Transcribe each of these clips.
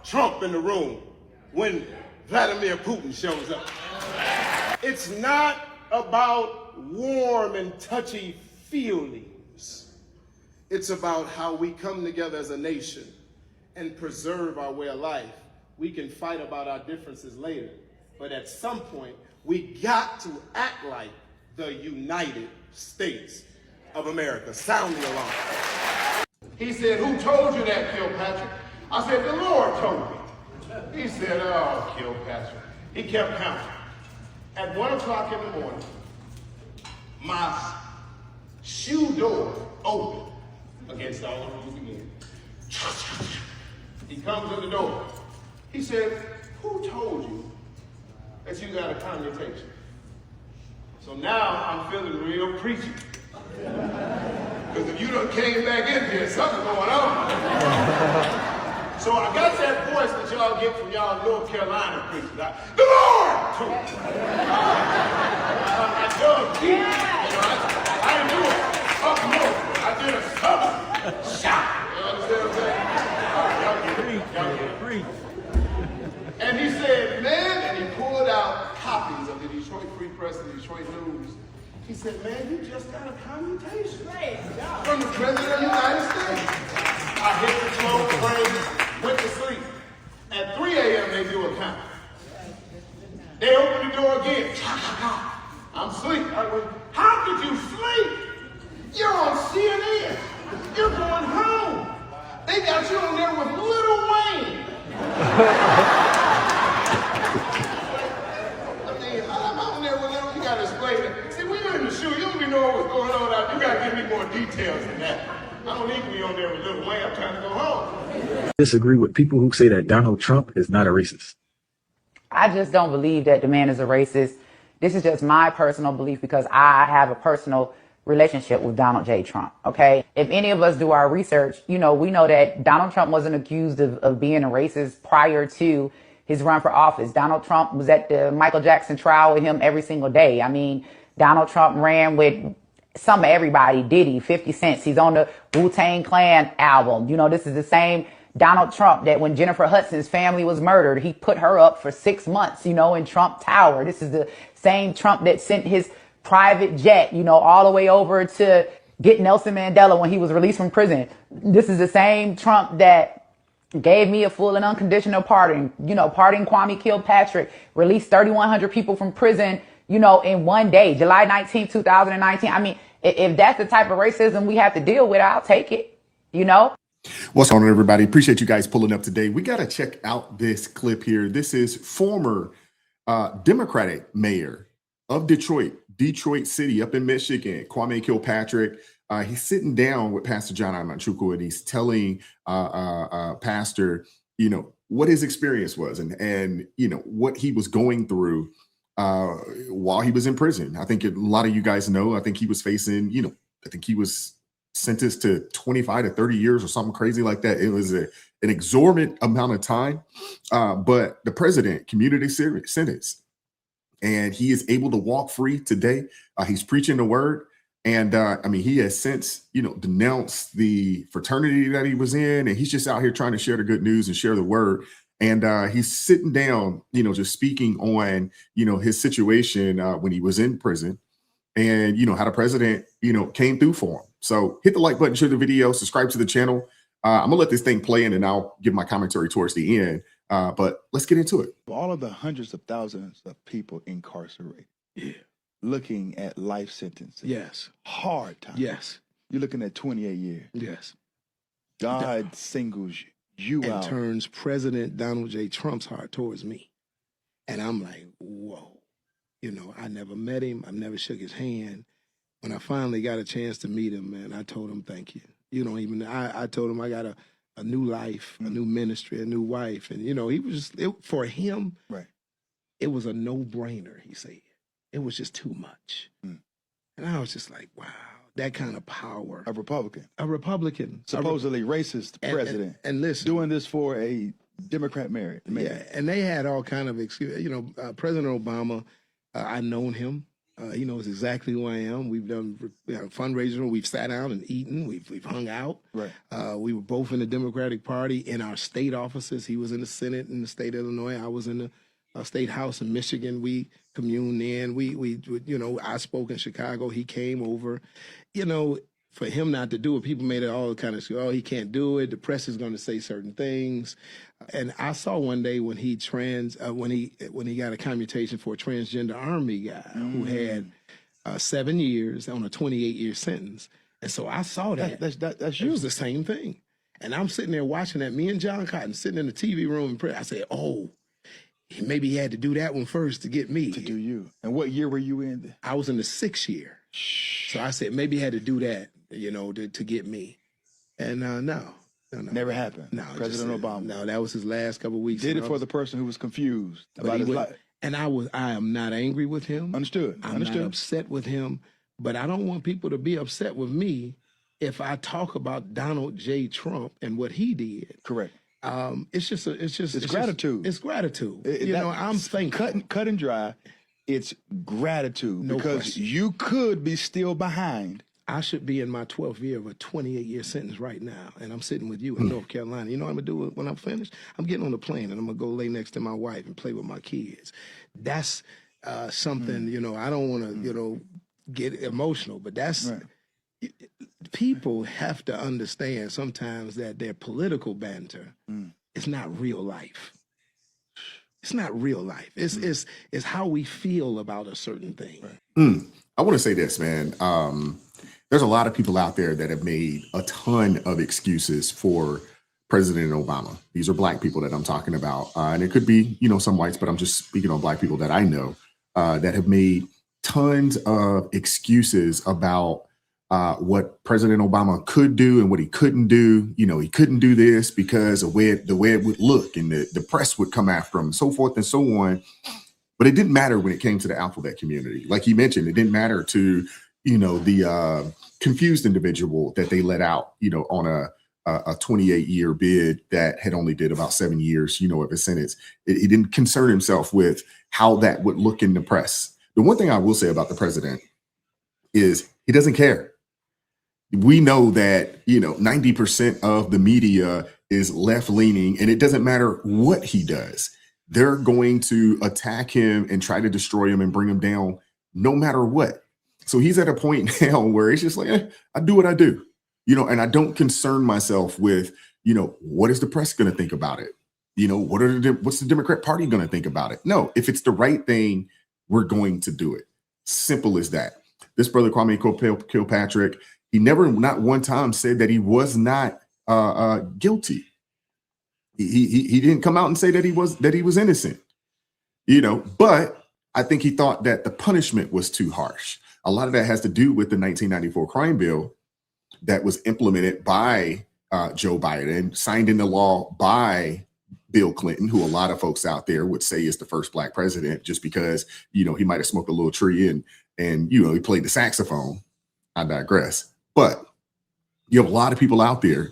Trump in the room when Vladimir Putin shows up. It's not about warm and touchy feelings. It's about how we come together as a nation and preserve our way of life. We can fight about our differences later, but at some point, we got to act like the United States of America. Sound the alarm. He said, "Who told you that, Kilpatrick?" I said, "The Lord told me." He said, "Oh, Kilpatrick." He kept counting. At 1 o'clock in the morning, my shoe door opened against all the rules again. He comes to the door. He said, "Who told you that you got a commutation?" So now I'm feeling real preachy. Because if you done came back in here, something's going on. So I got that voice that y'all get from y'all North Carolina preachers. The Lord told me. I dug deep. You know, I didn't do it up north. I did a southern shout. You understand what I'm saying? All right, y'all get it. Y'all get it. And he said, "Man," and he pulled out copies of the Detroit Free Press and Detroit News. He said, "Man, you just got a commutation from the President of the United States." I hit the floor, prayed, went to sleep. At 3 a.m., they do a count. They open the door again. I'm asleep. I went, "How could you sleep? You're on CNN. You're going home. They got you on there with Lil Wayne." I'm out there with Lil. You got to explain it. See, when you're in the shoe, you don't even know what's going on out. You got to give me more details than that. I don't need to be on there with Lil Wayne. I'm trying to go home. Disagree with people who say that Donald Trump is not a racist. I just don't believe that the man is a racist. This is just my personal belief because I have a personal relationship with Donald J. Trump, okay? If any of us do our research, we know that Donald Trump wasn't accused of being a racist prior to his run for office. Donald Trump was at the Michael Jackson trial with him every single day. I mean, Donald Trump ran with some of everybody, Diddy, 50 Cent. He's on the Wu-Tang Clan album. This is the same Donald Trump that when Jennifer Hudson's family was murdered, he put her up for 6 months, in Trump Tower. This is the same Trump that sent his private jet, all the way over to get Nelson Mandela when he was released from prison. This is the same Trump that gave me a full and unconditional pardon, pardon Kwame Kilpatrick, released 3,100 people from prison, in one day, July 19, 2019. I mean, if that's the type of racism we have to deal with, I'll take it, What's going on, everybody? Appreciate you guys pulling up today. We got to check out this clip here. This is former Democratic mayor of Detroit City up in Michigan, Kwame Kilpatrick. He's sitting down with Pastor John Amanchukwu, and he's telling Pastor, what his experience was and what he was going through while he was in prison. I think a lot of you guys know, I think he was facing, I think he was sentenced to 25 to 30 years or something crazy like that. It was an exorbitant amount of time, but the president commuted a sentence, and he is able to walk free today. He's preaching the word. And he has since, denounced the fraternity that he was in, and he's just out here trying to share the good news and share the word. And he's sitting down, just speaking on, his situation when he was in prison and, how the president, came through for him. So hit the like button, share the video, subscribe to the channel. I'm gonna let this thing play in and I'll give my commentary towards the end. But let's get into it. All of the hundreds of thousands of people incarcerated. Yeah. Looking at life sentences. Yes. Hard time. Yes. You're looking at 28 years. Yes. God singles you and out. Turns President Donald J. Trump's heart towards me. And I'm like, whoa. I never met him. I never shook his hand. When I finally got a chance to meet him, man, I told him, thank you. I told him I got a new life, a new ministry, a new wife. And, he was just, for him, right. It was a no-brainer, he said. It was just too much. And I was just like, wow, that kind of power. A Republican. A Republican. Supposedly racist president. And listen. Doing this for a Democrat mayor. Yeah, and they had all kind of excuses. President Obama, I've known him. He knows exactly who I am. We've done fundraisers. We've sat down and eaten. We've hung out. Right. We were both in the Democratic Party in our state offices. He was in the Senate in the state of Illinois. I was in the state house in Michigan. We communed in. We I spoke in Chicago. He came over. For him not to do it, people made it all kind of, oh, he can't do it. The press is going to say certain things. And I saw one day when he when he got a commutation for a transgender Army guy who had 7 years on a 28-year sentence. And so I saw that. That's It you. was the same thing. And I'm sitting there watching that. Me and John Cotton sitting in the TV room. And I said, oh, maybe he had to do that one first to get me. To do you. And what year were you in? I was in the 6th year. So I said, maybe he had to do that, to get me. And no. Never happened. No, President Obama. No, that was his last couple of weeks. Did it for the person who was confused about his life. And I am not angry with him. Understood. I'm not upset with him, but I don't want people to be upset with me if I talk about Donald J. Trump and what he did. Correct. It's gratitude. It's gratitude. I'm thankful. Cut and dry. It's gratitude No because question. you could be still behind. I should be in my 12th year of a 28-year sentence right now, and I'm sitting with you in North Carolina. You know what I'm going to do when I'm finished? I'm getting on the plane, and I'm going to go lay next to my wife and play with my kids. That's something, I don't want to, get emotional, but that's... Right. People have to understand sometimes that their political banter is not real life. It's not real life. It's how we feel about a certain thing. Right. I want to say this, man. There's a lot of people out there that have made a ton of excuses for President Obama. These are Black people that I'm talking about. And it could be, some whites, but I'm just speaking on Black people that I know that have made tons of excuses about what President Obama could do and what he couldn't do. He couldn't do this because of the way it would look and the press would come after him, so forth and so on. But it didn't matter when it came to the alphabet community. Like he mentioned, it didn't matter to, the confused individual that they let out, on a 28-year bid that had only did about 7 years, of his sentence. He didn't concern himself with how that would look in the press. The one thing I will say about the president is he doesn't care. We know that, 90% of the media is left leaning, and it doesn't matter what he does. They're going to attack him and try to destroy him and bring him down no matter what. So he's at a point now where it's just like, I do what I do, and I don't concern myself with, what is the press going to think about it? What's the Democrat Party going to think about it? No, if it's the right thing, we're going to do it. Simple as that. This brother Kwame Kilpatrick, he never, not one time, said that he was not guilty. He didn't come out and say that he was innocent. But I think he thought that the punishment was too harsh. A lot of that has to do with the 1994 crime bill that was implemented by Joe Biden, signed into law by Bill Clinton, who a lot of folks out there would say is the first Black president, just because, he might have smoked a little tree and he played the saxophone. I digress. But you have a lot of people out there,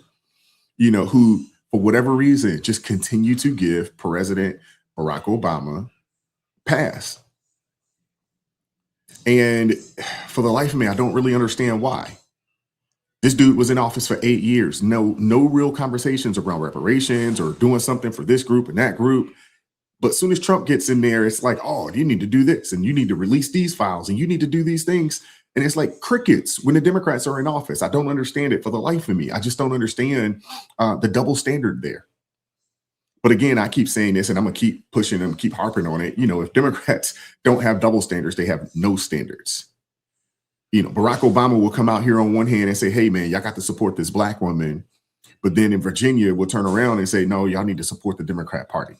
who, for whatever reason, just continue to give President Barack Obama pass. And for the life of me, I don't really understand why. This dude was in office for 8 years. No real conversations around reparations or doing something for this group and that group. But as soon as Trump gets in there, it's like, oh, you need to do this and you need to release these files and you need to do these things. And it's like crickets when the Democrats are in office. I don't understand it for the life of me. I just don't understand the double standard there. But again, I keep saying this and I'm going to keep pushing them, keep harping on it. If Democrats don't have double standards, they have no standards. Barack Obama will come out here on one hand and say, hey, man, y'all got to support this Black woman. But then in Virginia, we'll turn around and say, no, y'all need to support the Democrat Party.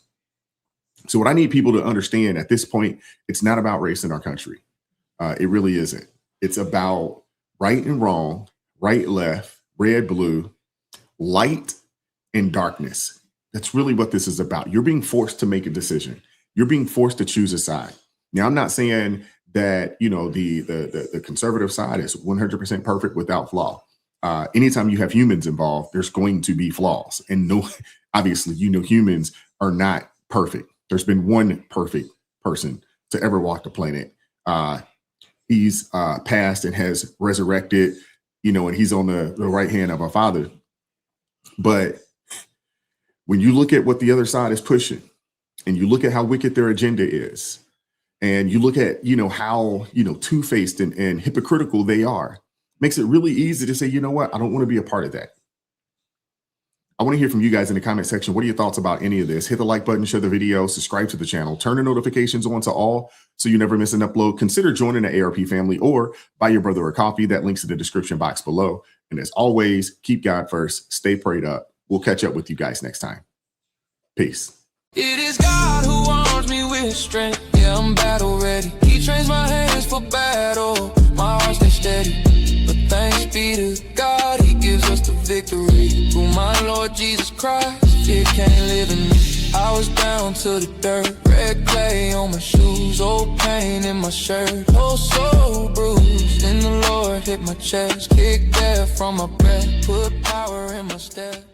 So what I need people to understand at this point, it's not about race in our country. It really isn't. It's about right and wrong, right, left, red, blue, light and darkness. That's really what this is about. You're being forced to make a decision. You're being forced to choose a side. Now, I'm not saying that, the conservative side is 100% perfect without flaw. Anytime you have humans involved, there's going to be flaws. And obviously, humans are not perfect. There's been one perfect person to ever walk the planet. he's passed and has resurrected, you know, and he's on the right hand of our Father. But when you look at what the other side is pushing, and you look at how wicked their agenda is, and you look at, you know, how, you know, two-faced and hypocritical they are, makes it really easy to say, you know what, I don't want to be a part of that. I want to hear from you guys in the comment section. What are your thoughts about any of this? Hit the like button, share the video, subscribe to the channel, turn the notifications on to all so you never miss an upload. Consider joining the ARP family or buy your brother a coffee. That link's in the description box below. And as always, keep God first, stay prayed up. We'll catch up with you guys next time. Peace. It is God who arms me with strength. Yeah, I'm battle ready. He trains my hands for battle. My heart stays steady. But thanks be to God, he gives us the victory. Through my Lord Jesus Christ, fear can't live in me. I was down to the dirt, red clay on my shoes, old pain in my shirt, oh so bruised. Then the Lord hit my chest, kicked death from my breath, put power in my step.